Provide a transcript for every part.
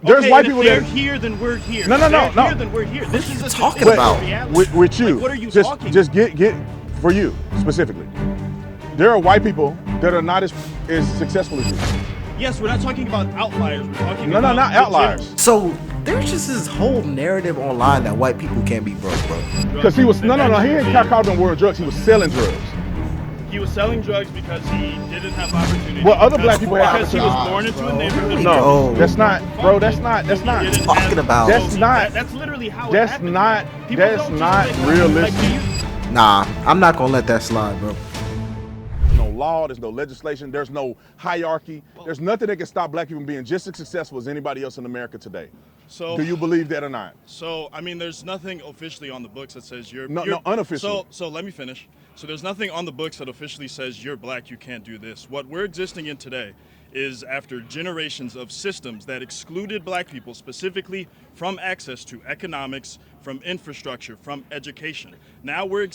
There's okay, white people they're that here, then we're here. No. Here, then we're here. This is talking about with you. Like, what are you just, talking? Just get for you specifically. There are white people that are not as successful as you. Yes, we're not talking about outliers. We're talking No, about not outliers. So there's just this whole narrative online that white people can't be broke, bro. Because he was no. He didn't call them word drugs. He was selling drugs. He was selling drugs because he didn't have opportunity. Well, other black people have because he was born into a neighborhood. No, that's not, bro. That's not. Talking about. That's literally how. That's not realistic. Nah, I'm not gonna let that slide, bro. No law, there's no legislation, there's no hierarchy, there's nothing that can stop black people from being just as successful as anybody else in America today. So, do you believe that or not? So, I mean, there's nothing officially on the books that says you're unofficially. So let me finish. So there's nothing on the books that officially says you're black, you can't do this. What we're existing in today is after generations of systems that excluded black people specifically from access to economics, from infrastructure, from education. Now we're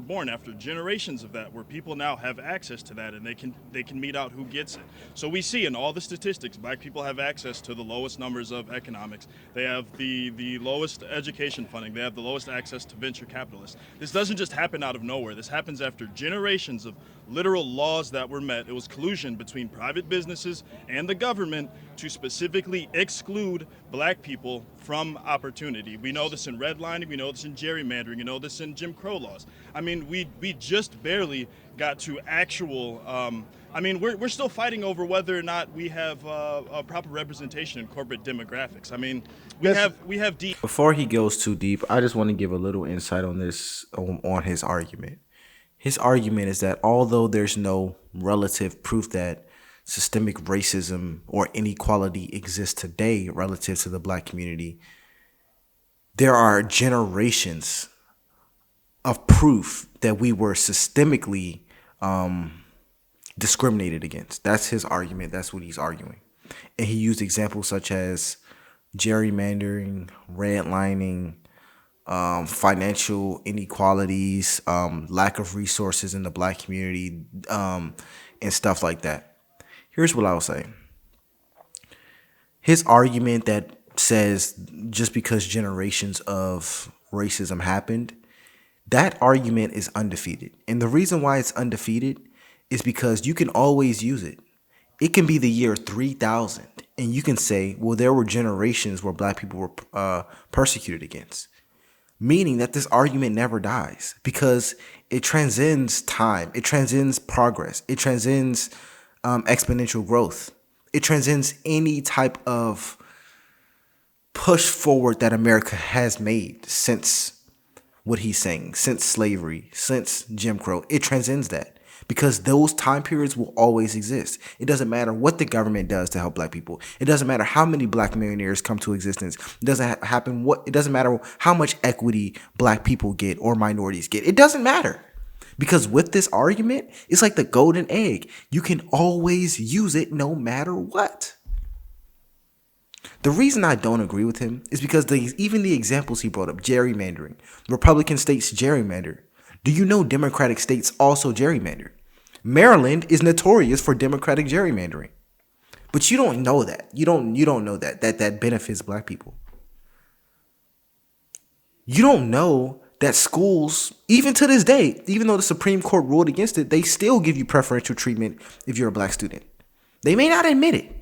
born after generations of that, where people now have access to that and they can mete out who gets it. So we see in all the statistics, black people have access to the lowest numbers of economics. They have the lowest education funding. They have the lowest access to venture capitalists. This doesn't just happen out of nowhere. This happens after generations of literal laws that were met. It was collusion between private businesses and the government to specifically exclude black people from opportunity. We know this in redlining, we know this in gerrymandering, we know this in Jim Crow laws. I mean, we just barely got to actual, I mean, we're still fighting over whether or not we have a proper representation in corporate demographics. I mean, we have deep. Before he goes too deep, I just want to give a little insight on this, on his argument. His argument is that although there's no relative proof that systemic racism or inequality exists today relative to the black community, there are generations of proof that we were systemically discriminated against. That's his argument. That's what he's arguing. And he used examples such as gerrymandering, redlining, financial inequalities, lack of resources in the black community, and stuff like that. Here's what I'll say. His argument that says just because generations of racism happened, that argument is undefeated. And the reason why it's undefeated is because you can always use it. It can be the year 3000 and you can say, well, there were generations where black people were persecuted against. Meaning that this argument never dies because it transcends time. It transcends progress. It transcends exponential growth. It transcends any type of push forward that America has made since what he's saying, since slavery, since Jim Crow. It transcends that because those time periods will always exist. It doesn't matter what the government does to help black people. It doesn't matter how many black millionaires come to existence. It doesn't it doesn't matter how much equity black people get or minorities get. It doesn't matter. Because with this argument, it's like the golden egg. You can always use it no matter what. The reason I don't agree with him is because even the examples he brought up, gerrymandering, Republican states gerrymander. Do you know Democratic states also gerrymander? Maryland is notorious for Democratic gerrymandering. But you don't know that. You don't know that benefits black people. You don't know that schools, even to this day, even though the Supreme Court ruled against it, they still give you preferential treatment if you're a black student. They may not admit it,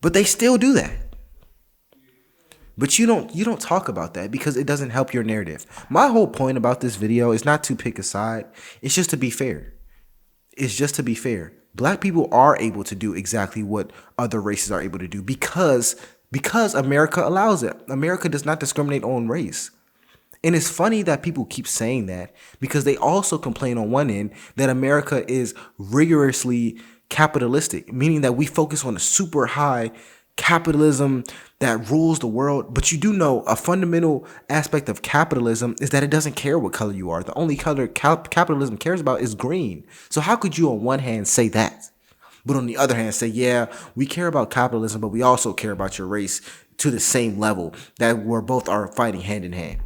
but they still do that. But you don't talk about that because it doesn't help your narrative. My whole point about this video is not to pick a side. It's just to be fair. It's just to be fair. Black people are able to do exactly what other races are able to do because America allows it. America does not discriminate on race. And it's funny that people keep saying that because they also complain on one end that America is rigorously capitalistic, meaning that we focus on a super high capitalism that rules the world. But you do know a fundamental aspect of capitalism is that it doesn't care what color you are. The only color capitalism cares about is green. So how could you on one hand say that, but on the other hand say, yeah, we care about capitalism, but we also care about your race to the same level that we're both are fighting hand in hand.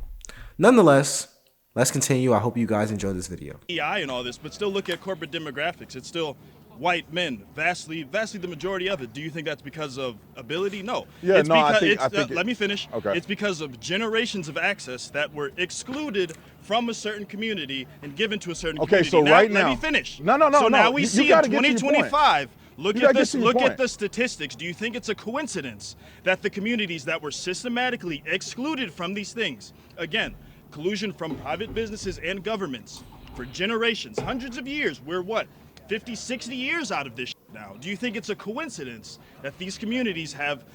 Nonetheless, let's continue. I hope you guys enjoy this video. EI and all this, but still look at corporate demographics. It's still white men, vastly the majority of it. Do you think that's because of ability? No. Yeah, it's no, because I think let me finish. Okay. It's because of generations of access that were excluded from a certain community and given to a certain community. So right now, let me finish. No. So now we You see in gotta get to your point. 2025. Look You at gotta get this. to your Look point. at the statistics. Do you think it's a coincidence that the communities that were systematically excluded from these things, again, collusion from private businesses and governments for generations, hundreds of years, we're what, 50, 60 years out of this now. Do you think it's a coincidence that these communities have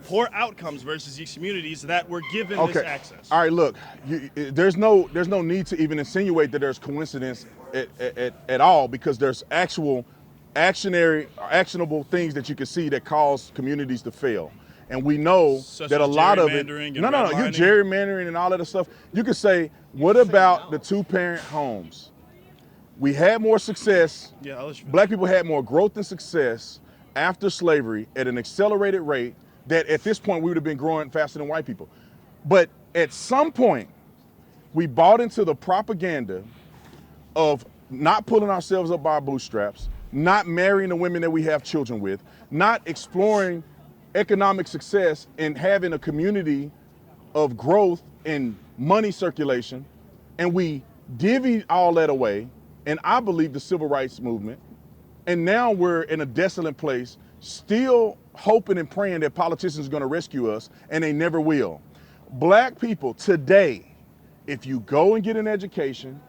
poor outcomes versus these communities that were given this access? All right, look, there's no need to even insinuate that there's coincidence at all, because there's actual actionable things that you can see that cause communities to fail. And we know Such that a as lot of it, gerrymandering and you're redlining? gerrymandering and all of that stuff. You could say, what about the two-parent homes? We had more success. Yeah, I'll let you finish. Black people had more growth and success after slavery at an accelerated rate that at this point we would have been growing faster than white people. But at some point, we bought into the propaganda of not pulling ourselves up by our bootstraps, not marrying the women that we have children with, not exploring economic success and having a community of growth and money circulation. And we divvied all that away. And I believe the civil rights movement. And now we're in a desolate place, still hoping and praying that politicians are going to rescue us, and they never will. Black people today, if you go and get an education,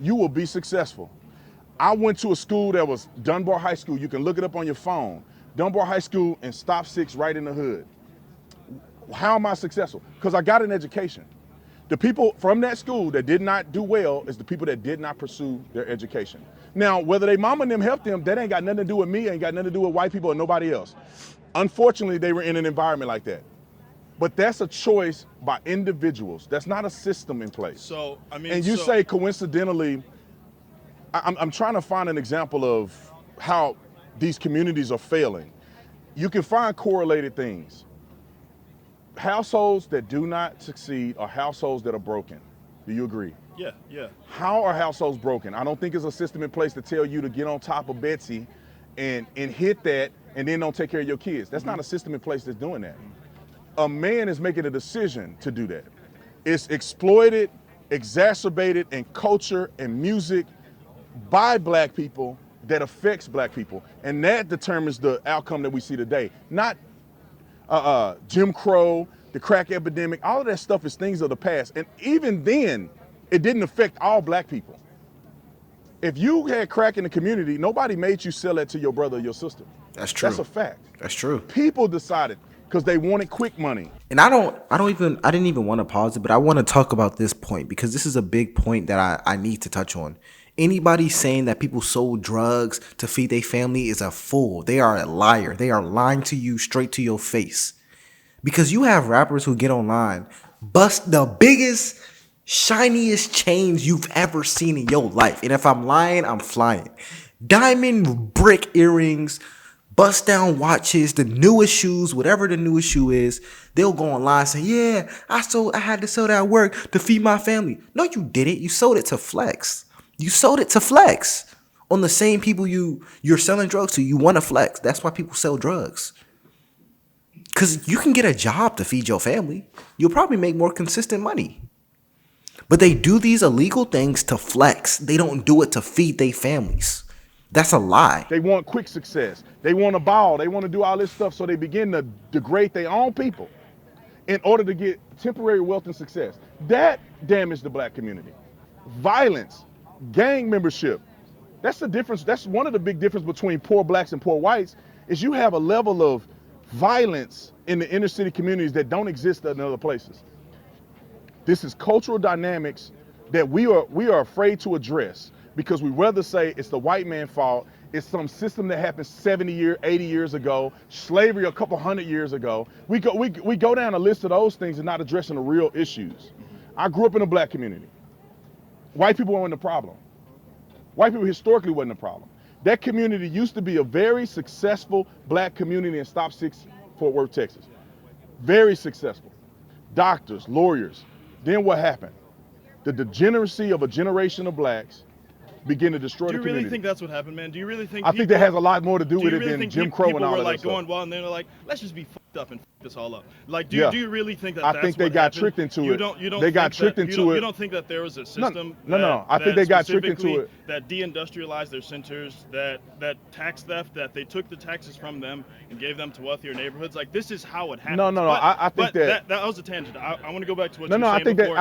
you will be successful. I went to a school that was Dunbar High School. You can look it up on your phone. Dunbar High School and Stop 6 right in the hood. How am I successful? Because I got an education. The people from that school that did not do well is the people that did not pursue their education. Now, whether they mama and them helped them, that ain't got nothing to do with me, ain't got nothing to do with white people or nobody else. Unfortunately, they were in an environment like that. But that's a choice by individuals. That's not a system in place. So, I mean, and you say coincidentally, I'm trying to find an example of how these communities are failing. You can find correlated things. Households that do not succeed are households that are broken. Do you agree? Yeah. How are households broken? I don't think there's a system in place to tell you to get on top of Betsy and hit that and then don't take care of your kids. That's not a system in place that's doing that. A man is making a decision to do that. It's exploited, exacerbated in culture and music by black people that affects black people. And that determines the outcome that we see today. Not Jim Crow, the crack epidemic, all of that stuff is things of the past. And even then, it didn't affect all black people. If you had crack in the community, nobody made you sell that to your brother or your sister. That's true. That's a fact. That's true. People decided because they wanted quick money. And I didn't even want to pause it, but I want to talk about this point because this is a big point that I need to touch on. Anybody saying that people sold drugs to feed their family is a fool. They are a liar. They are lying to you straight to your face. Because you have rappers who get online, bust the biggest, shiniest chains you've ever seen in your life. And if I'm lying, I'm flying. Diamond brick earrings, bust down watches, the newest shoes, whatever the newest shoe is. They'll go online and say, yeah, I had to sell that at work to feed my family. No, you didn't. You sold it to flex. You sold it to flex on the same people you're selling drugs to. You want to flex. That's why people sell drugs. Because you can get a job to feed your family. You'll probably make more consistent money. But they do these illegal things to flex. They don't do it to feed their families. That's a lie. They want quick success. They want a ball. They want to do all this stuff, so they begin to degrade their own people in order to get temporary wealth and success. That damaged the black community. Violence, gang membership. That's the difference. That's one of the big differences between poor blacks and poor whites is you have a level of violence in the inner city communities that don't exist in other places. This is cultural dynamics that we are afraid to address because we rather say it's the white man's fault. It's some system that happened 70 years, 80 years ago, slavery a couple hundred years ago. We go down a list of those things and not addressing the real issues. I grew up in a black community. White people weren't the problem. White people historically wasn't the problem. That community used to be a very successful black community in Stop 6, Fort Worth, Texas. Very successful. Doctors, lawyers. Then what happened? The degeneracy of a generation of blacks begin to destroy Do the you community. really think that's what happened, man? Do you really think I think that has a lot more to do with it really than think Jim Crow people and all were of that like stuff. going wild and they're like, let's just be fucked up and this all up? Like, do Yeah. you really think that I that's think they what got happened? tricked into You it. don't They got think tricked that, into it. You don't think that there was a system No. I think they got tricked into it. that deindustrialized their centers, that tax theft, that they took the taxes from them and gave them to wealthier neighborhoods? Like, this is how it happened. No. I think that was a tangent. I want to go back to what you were I saying think before.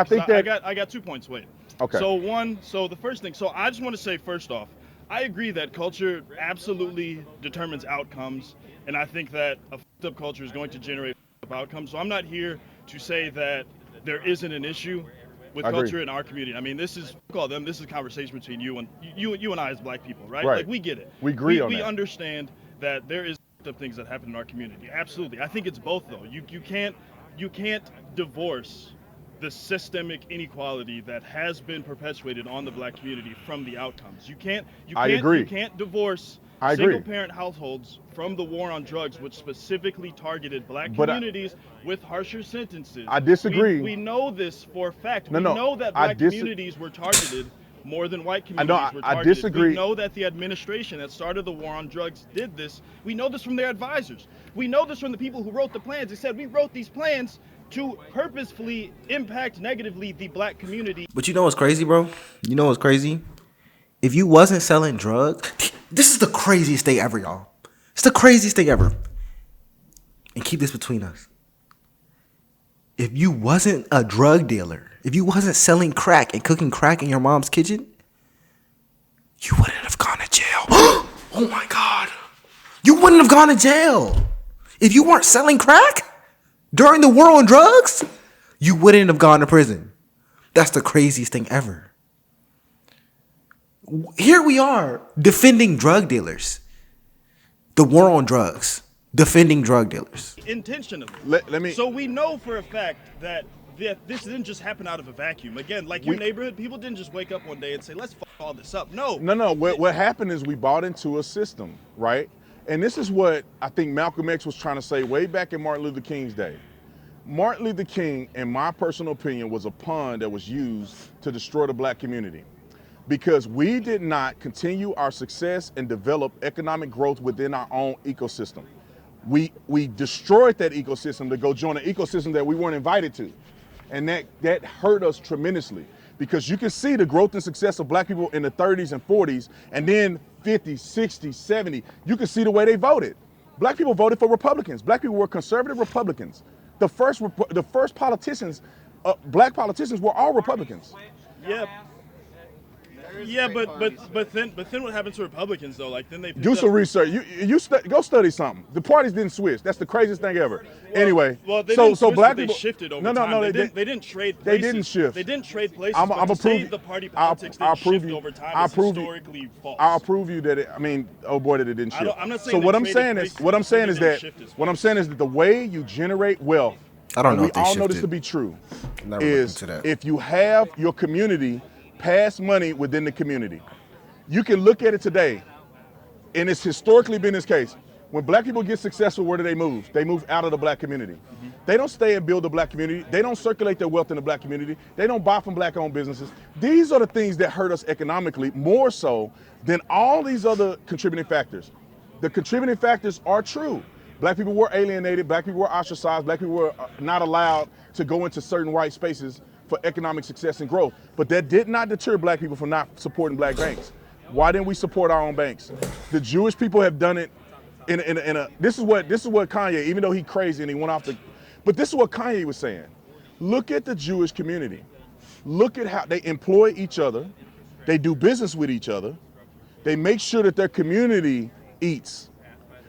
I got 2 points. Wait. Okay. So the first thing. So I just want to say first off, I agree that culture absolutely determines outcomes, and I think that a fucked up culture is going to generate fucked up outcomes. So I'm not here to say that there isn't an issue with culture in our community. I mean, this is call them. This is a conversation between you and I as black people, right? Right. Like, we get it. We agree on that. We that. understand that there is fucked up things that happen in our community. Absolutely. I think it's both though. You can't divorce the systemic inequality that has been perpetuated on the black community from the outcomes. You can't divorce single-parent households from the war on drugs, which specifically targeted black communities with harsher sentences. I disagree. We know this for a fact. No, we know that black communities were targeted more than white communities were targeted. I disagree. We know that the administration that started the war on drugs did this. We know this from their advisors. We know this from the people who wrote the plans. They said, we wrote these plans to purposefully impact negatively the black community. But you know what's crazy, bro? You know what's crazy? If you wasn't selling drugs, this is the craziest thing ever, y'all. It's the craziest thing ever. And keep this between us. If you wasn't a drug dealer, if you wasn't selling crack and cooking crack in your mom's kitchen, you wouldn't have gone to jail. Oh my God. You wouldn't have gone to jail. If you weren't selling crack during the war on drugs, you wouldn't have gone to prison. That's the craziest thing ever. Here we are defending drug dealers. The war on drugs. Defending drug dealers. Intentionally. Let me. So we know for a fact that this didn't just happen out of a vacuum. Again, like your neighborhood, people didn't just wake up one day and say, let's fuck all this up. No. What happened is we bought into a system, right? And this is what I think Malcolm X was trying to say way back in Martin Luther King's day. Martin Luther King, in my personal opinion, was a pawn that was used to destroy the black community, because we did not continue our success and develop economic growth within our own ecosystem. We destroyed that ecosystem to go join an ecosystem that we weren't invited to. And that hurt us tremendously, because you can see the growth and success of black people in the 30s and 40s, and then 50s, 60s, 70s. You can see the way they voted. Black people voted for Republicans. Black people were conservative Republicans. The first politicians, black politicians, were all Republicans. Yeah. Yeah, but then what happened to Republicans though? Like, then they do some research. Go study something. The parties didn't switch. That's the craziest thing ever. Anyway, they didn't switch, black they people shifted over time. No, they didn't trade places. They didn't shift. They didn't trade places. I'm to say prove the party politics didn't shift over time is historically false. I'll prove you that it didn't shift. I'm not saying so what I'm saying is what I'm saying is that the way you generate wealth, I don't know we if they all know shifted. this to be true, Never is looked into that. if you have your community pass money within the community. You can look at it today, and it's historically been this case. When black people get successful, where do they move? They move out of the black community. Mm-hmm. They don't stay and build the black community. They don't circulate their wealth in the black community. They don't buy from black-owned businesses. These are the things that hurt us economically more so than all these other contributing factors. The contributing factors are true. Black people were alienated. Black people were ostracized. Black people were not allowed to go into certain white spaces for economic success and growth. But that did not deter black people from not supporting black banks. Why didn't we support our own banks? The Jewish people have done it in a this is what Kanye, even though he crazy and he went off the, but this is what Kanye was saying. Look at the Jewish community. Look at how they employ each other. They do business with each other. They make sure that their community eats.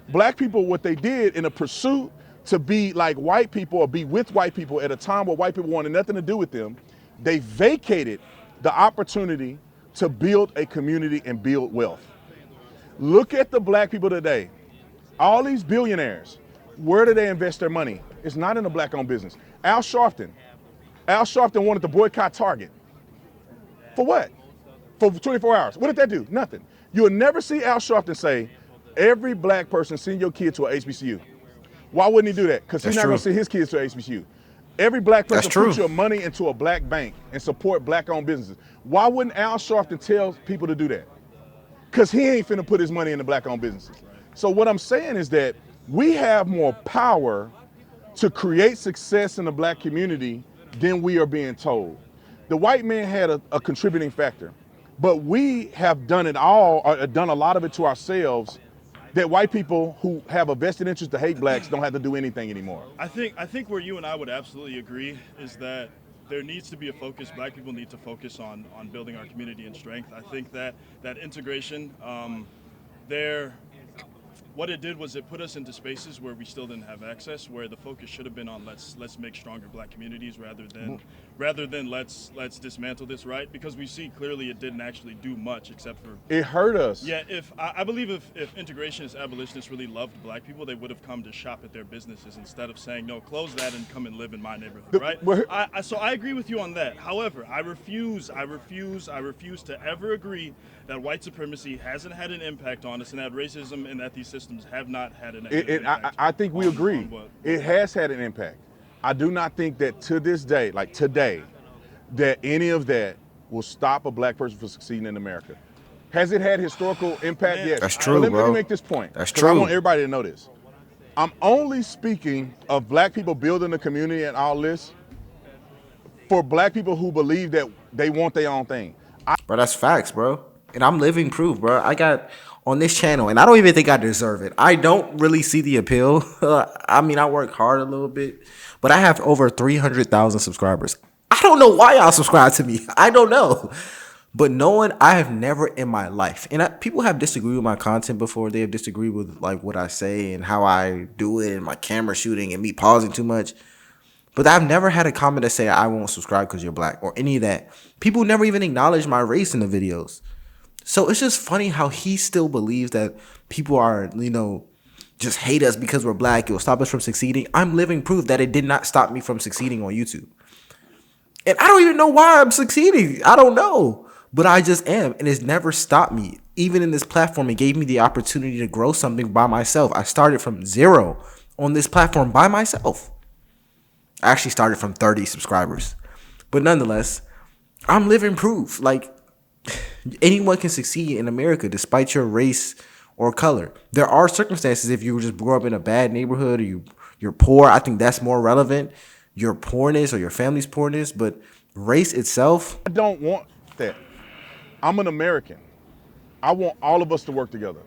Black people, what they did in a pursuit to be like white people or be with white people at a time where white people wanted nothing to do with them, they vacated the opportunity to build a community and build wealth. Look at the black people today. All these billionaires, where do they invest their money? It's not in the black-owned business. Al Sharpton wanted to boycott Target. For what? For 24 hours. What did that do? Nothing. You'll never see Al Sharpton say, every black person send your kid to a HBCU. Why wouldn't he do that? Because he's not going to send his kids to a HBCU. Every black That's person true. put your money into a black bank and support black-owned businesses. Why wouldn't Al Sharpton tell people to do that? Because he ain't finna put his money into black-owned businesses. So what I'm saying is that we have more power to create success in the black community than we are being told. The white man had a contributing factor, but we have done it all, or done a lot of it to ourselves, that white people who have a vested interest to hate blacks don't have to do anything anymore. I think where you and I would absolutely agree is that there needs to be a focus. Black people need to focus on building our community and strength. I think that integration, there, what it did was it put us into spaces where we still didn't have access, where the focus should have been on let's make stronger black communities rather than let's dismantle this, right? Because we see clearly it didn't actually do much except for It hurt us. yeah. If I believe if integrationists, abolitionists really loved black people, they would have come to shop at their businesses instead of saying no, close that and come and live in my neighborhood, right? So I agree with you on that. However, I refuse to ever agree that white supremacy hasn't had an impact on us and that racism and that these systems have not had an impact. I think we agree. It has had an impact. I do not think that to this day, like today, that any of that will stop a black person from succeeding in America. Has it had historical impact? Man, Yes. That's true, Let bro. me make this point. That's 'cause I true. want everybody to know this. I'm only speaking of black people building the community and all this for black people who believe that they want their own thing. Bro, that's facts, bro. And I'm living proof, bro. I got on this channel, and I don't even think I deserve it. I don't really see the appeal. I mean, I work hard a little bit, but I have over 300,000 subscribers. I don't know why y'all subscribe to me. I don't know. But knowing I have never in my life, and people have disagreed with my content before. They have disagreed with like what I say and how I do it and my camera shooting and me pausing too much. But I've never had a comment that say I won't subscribe because you're black or any of that. People never even acknowledge my race in the videos. So it's just funny how he still believes that people are, just hate us because we're black. It will stop us from succeeding. I'm living proof that it did not stop me from succeeding on YouTube. And I don't even know why I'm succeeding. I don't know. But I just am. And it's never stopped me. Even in this platform, it gave me the opportunity to grow something by myself. I started from 0 on this platform by myself. I actually started from 30 subscribers. But nonetheless, I'm living proof. Like, anyone can succeed in America despite your race or color. There are circumstances if you just grow up in a bad neighborhood or you're poor. I think that's more relevant. Your poorness or your family's poorness. But race itself, I don't want that. I'm an American. I want all of us to work together.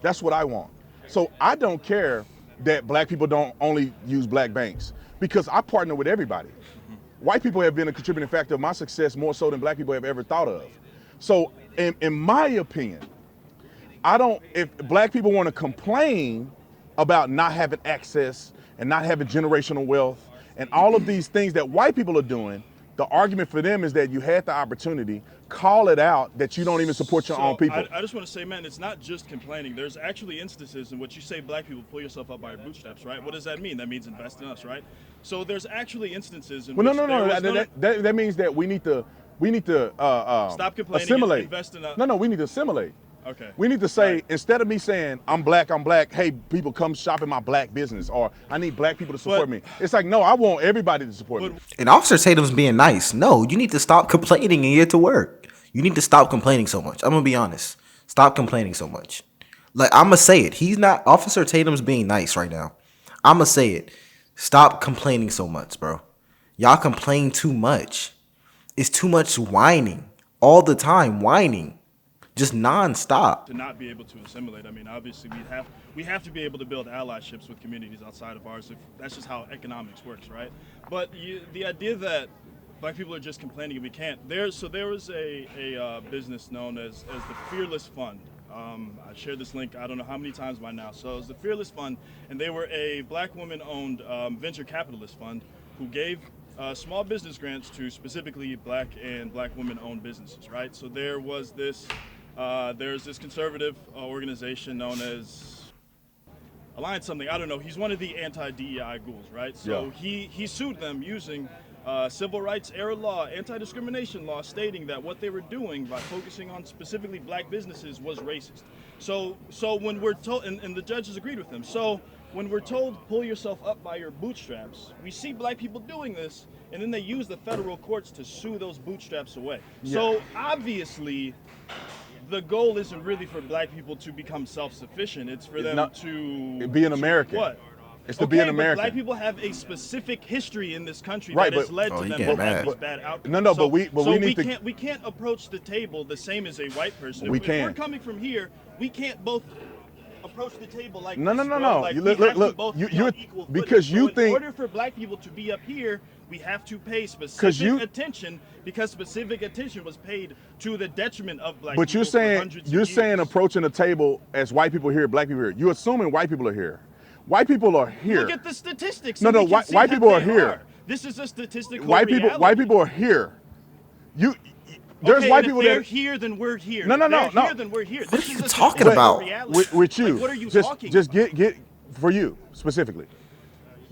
That's what I want. So I don't care that black people don't only use black banks because I partner with everybody. White people have been a contributing factor of my success more so than black people have ever thought of. So in my opinion, if black people want to complain about not having access and not having generational wealth and all of these things that white people are doing, the argument for them is that you had the opportunity, call it out that you don't even support your own people. I just want to say, man, it's not just complaining. There's actually instances in which you say black people pull yourself up by your bootstraps, right? What does that mean? That means invest in us, right? So there's actually instances in which That means that we need to stop complaining assimilate. and invest in us. No, we need to assimilate. Okay. We need to say, Right. instead of me saying, I'm black, hey, people come shop in my black business, or I need black people to support me. It's like, no, I want everybody to support me. and Officer Tatum's being nice. No, you need to stop complaining and get to work. You need to stop complaining so much. I'm going to be honest. Stop complaining so much. Like, I'm going to say it. Officer Tatum's being nice right now. I'm going to say it. Stop complaining so much, bro. Y'all complain too much. It's too much whining. All the time, whining. Just nonstop. To not be able to assimilate. I mean, obviously, we have to be able to build allyships with communities outside of ours. That's just how economics works, right? But the idea that black people are just complaining and we can't. There was a business known as the Fearless Fund. I shared this link I don't know how many times by now. So it was the Fearless Fund, and they were a black woman-owned venture capitalist fund who gave small business grants to specifically black and black women-owned businesses, right? So there's this conservative organization known as Alliance something, I don't know. He's one of the anti-DEI ghouls, right? So Yeah. he sued them using civil rights era law, anti-discrimination law, stating that what they were doing by focusing on specifically black businesses was racist. So when we're told, and the judges agreed with him. So when we're told pull yourself up by your bootstraps, we see black people doing this, and then they use the federal courts to sue those bootstraps away. Yeah. So obviously, the goal isn't really for black people to become self-sufficient. It's for them to be an American. What? It's to be an American. But black people have a specific history in this country Right, that has but- led Oh, to he them getting having mad. these bad outcomes. No, but we need to- we can't approach the table the same as a white person. We If can. we're coming from here, we can't both approach the table like No, this, no, no, bro. no. Like, You we look- have to look, both you- be you're- on equal because footing. you So think- in order for black people to be up here, we have to pay specific attention, because specific attention was paid to the detriment of black But people. you're saying approaching the table as white people here, black people here. You're assuming white people are here. White people are here. Look at the statistics. No, and no, we can white see white that people are they here. This is a statistical White reality. people are here. There's Okay, white and people if they're that here, then we're here. No, no, If no, they're no. here, then we're here. What This are is you a talking statistical about? reality. with you. Like, what are you just talking just about? get for you specifically.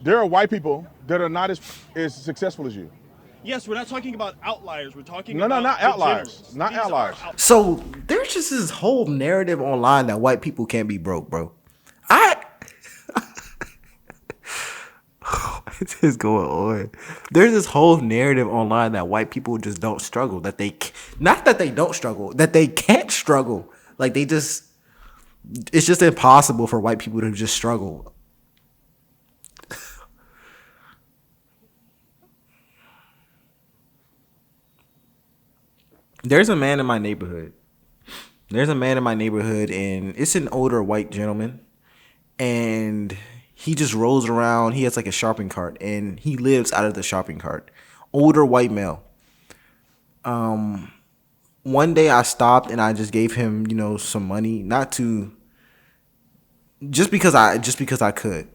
There are white people that are not as successful as you. Yes, we're not talking about outliers. We're talking No, about not the outliers. generals. Not These are outliers. So there's just this whole narrative online that white people can't be broke, bro. What is going on? There's this whole narrative online that white people just don't struggle. That they not that they don't struggle, that they can't struggle. Like they just, it's just impossible for white people to just struggle. There's a man in my neighborhood. And it's an older white gentleman. And he just rolls around. He has like a shopping cart, and he lives out of the shopping cart. Older white male. One day I stopped and I just gave him, some money, not to, just because I could.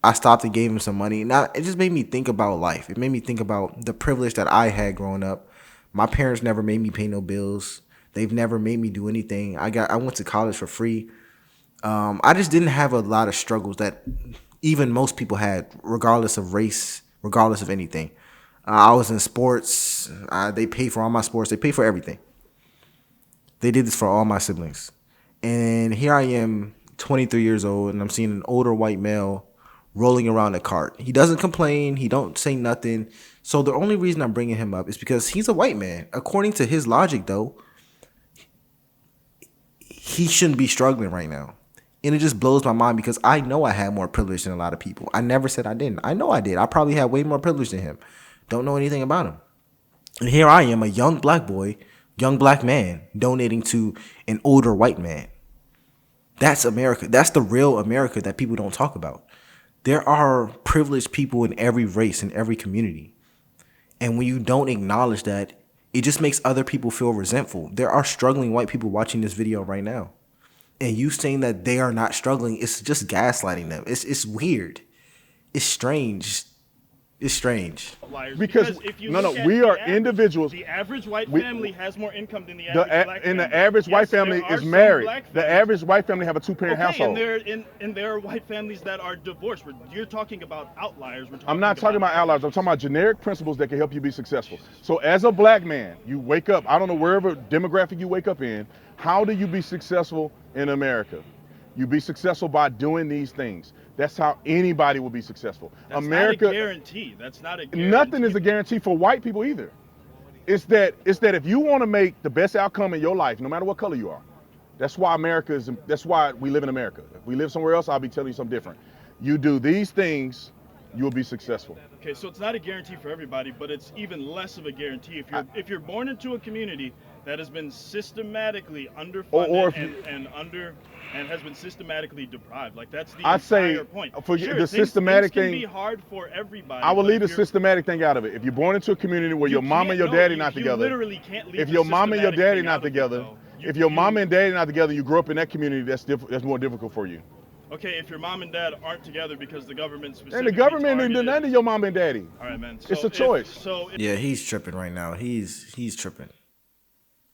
I stopped and gave him some money. Now it just made me think about life. It made me think about the privilege that I had growing up. My parents never made me pay no bills. They've never made me do anything. I went to college for free. I just didn't have a lot of struggles that even most people had, regardless of race, regardless of anything. I was in sports. They paid for all my sports. They paid for everything. They did this for all my siblings. And here I am, 23 years old, and I'm seeing an older white male rolling around a cart. He doesn't complain. He don't say nothing. So the only reason I'm bringing him up is because he's a white man. According to his logic, though, he shouldn't be struggling right now. And it just blows my mind because I know I had more privilege than a lot of people. I never said I didn't. I know I did. I probably had way more privilege than him. Don't know anything about him. And here I am, a young black boy, young black man, donating to an older white man. That's America. That's the real America that people don't talk about. There are privileged people in every race, in every community. And when you don't acknowledge that, it just makes other people feel resentful. There are struggling white people watching this video right now. And you saying that they are not struggling, it's just gaslighting them. It's weird. It's strange. It's strange. Because if you no, look at we the are average, individuals. The average white We- family has more income than the average black family. And the average white Yes, there family are is some married. black The families. average white family have a two-parent household. And there are white families that are divorced. You're talking about outliers. I'm not talking about outliers. I'm talking about generic principles that can help you be successful. So as a black man, you wake up, I don't know wherever demographic you wake up in, how do you be successful in America? You be successful by doing these things. That's how anybody will be successful. That's America, not a guarantee. That's not a guarantee. nothing is a guarantee for white people either. It's that if you want to make the best outcome in your life, no matter what color you are, that's why that's why we live in America. If we live somewhere else, I'll be telling you something different. You do these things, you'll be successful. Okay, so it's not a guarantee for everybody, but it's even less of a guarantee if you're born into a community that has been systematically underfunded and has been systematically deprived. Like that's the entire point. Forget Sure, the things systematic can thing. be hard for everybody. I will but leave the if you're- systematic thing out of it. If you're born into a community where you your mom and your can't- no, daddy you- not you together, literally can't leave if the your mom and your systematic daddy thing not out of it, together, though. if your mom and daddy not together, you grew up in that community, that's more difficult for you. Okay, if your mom and dad aren't together because the government specifically And the government targeted- ain't none of your mom and daddy. All right, man. It's a choice. Yeah, he's tripping right now. He's tripping.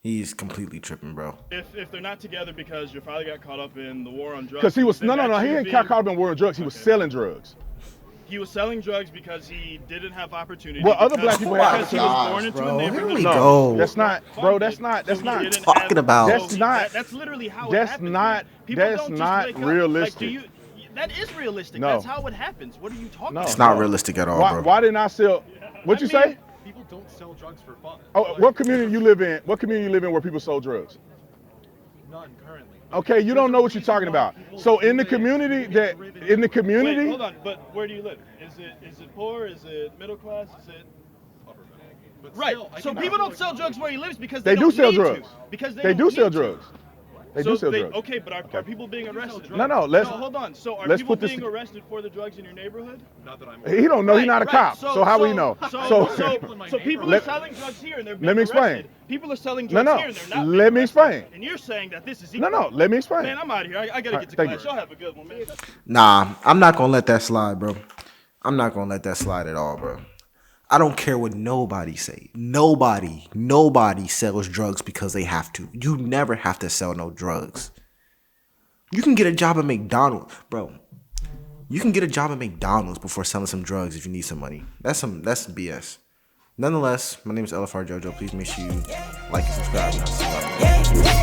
He's completely tripping, bro. If they're not together because your father got caught up in the war on drugs, Because he was then no, that he should ain't be- caught up in war on drugs. He was Okay. selling drugs. He was selling drugs because he didn't have opportunity. Well, other because- black people have because he was opportunity. born into Bro, a here neighborhood. we No, go. that's not, bro. That's not. That's So he not. didn't talking about. That's not- That's literally how that's it happens. not- man. People that's don't just not wake up. realistic. Like, That is realistic. No. That's how it happens. What are you talking No. about? It's not realistic at all, bro. Why didn't I sell? What'd you say? People don't sell drugs for fun. Oh, what community you live in? What community you live in where people sold drugs? None currently. Okay, you don't know what you're talking about. So in the community Wait, hold on. But where do you live? Is it poor? Is it middle class? Is it? But Right. still, I So can people feel don't sell drugs where he lives because they they do don't sell need drugs. to. Because They don't do sell need to. drugs. They do sell drugs. Okay, but are people being arrested? No, let's. No, hold on. So are let's people put this being to- arrested for the drugs in your neighborhood? Not that I'm. He don't know. He's not a Right, cop. So how will he know? So people are Let- selling drugs here and they're being let me explain. arrested. People are selling No, drugs no. here and they're not being Let me arrested. explain. And you're saying that this is No, equal. no. Let me explain. Man, I'm out of here. I gotta get to thank class. you. Y'all have a good one, man. Nah, I'm not gonna let that slide, bro. I'm not gonna let that slide at all, bro. I don't care what nobody say. Nobody sells drugs because they have to. You never have to sell no drugs. You can get a job at McDonald's, bro. You can get a job at McDonald's before selling some drugs if you need some money. That's BS. Nonetheless, my name is LFR Jojo. Please make sure you like and subscribe.